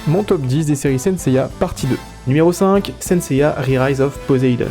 Mon top 10 des séries Senseiya partie 2. Numéro 5, Senseiya Re-Rise of Poseidon.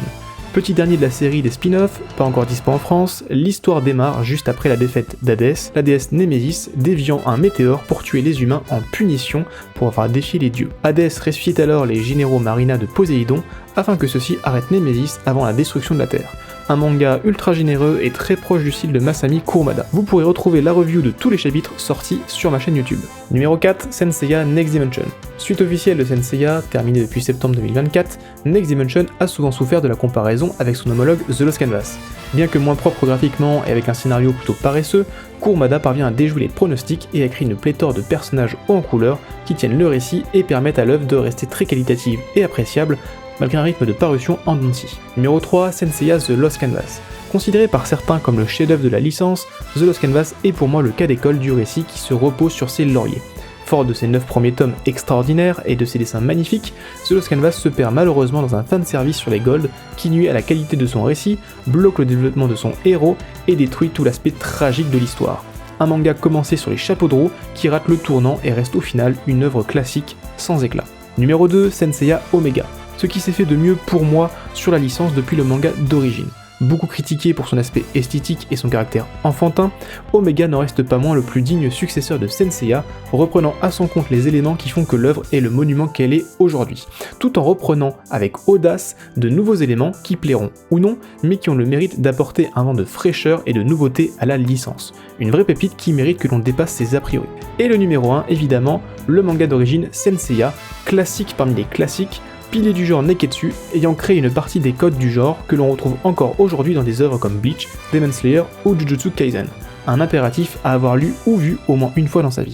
Petit dernier de la série des spin-offs, pas encore dispo en France, l'histoire démarre juste après la défaite d'Hadès, la déesse Némésis déviant un météore pour tuer les humains en punition pour avoir défié les dieux. Hadès ressuscite alors les généraux Marina de Poséidon afin que ceux-ci arrêtent Némésis avant la destruction de la Terre. Un manga ultra généreux et très proche du style de Masami Kurumada. Vous pourrez retrouver la review de tous les chapitres sortis sur ma chaîne YouTube. Numéro 4, Senseiya Next Dimension. Suite officielle de Senseiya, terminée depuis septembre 2024, Next Dimension a souvent souffert de la comparaison avec son homologue The Lost Canvas. Bien que moins propre graphiquement et avec un scénario plutôt paresseux, Kurumada parvient à déjouer les pronostics et a créé une pléthore de personnages hauts en couleur qui tiennent le récit et permettent à l'œuvre de rester très qualitative et appréciable malgré un rythme de parution en dents de scie. Numéro 3, Senseiya The Lost Canvas. Considéré par certains comme le chef-d'œuvre de la licence, The Lost Canvas est pour moi le cas d'école du récit qui se repose sur ses lauriers. Fort de ses 9 premiers tomes extraordinaires et de ses dessins magnifiques, The Lost Canvas se perd malheureusement dans un fanservice sur les Gold qui nuit à la qualité de son récit, bloque le développement de son héros et détruit tout l'aspect tragique de l'histoire. Un manga commencé sur les chapeaux de roue qui rate le tournant et reste au final une œuvre classique sans éclat. Numéro 2, Senseiya Omega. Ce qui s'est fait de mieux pour moi sur la licence depuis le manga d'origine. Beaucoup critiqué pour son aspect esthétique et son caractère enfantin, Omega n'en reste pas moins le plus digne successeur de Senseiya, reprenant à son compte les éléments qui font que l'œuvre est le monument qu'elle est aujourd'hui, tout en reprenant avec audace de nouveaux éléments qui plairont ou non, mais qui ont le mérite d'apporter un vent de fraîcheur et de nouveauté à la licence. Une vraie pépite qui mérite que l'on dépasse ses a priori. Et le numéro 1, évidemment, le manga d'origine Senseiya, classique parmi les classiques, pilier du genre Neketsu, ayant créé une partie des codes du genre que l'on retrouve encore aujourd'hui dans des œuvres comme Bleach, Demon Slayer ou Jujutsu Kaisen. Un impératif à avoir lu ou vu au moins une fois dans sa vie.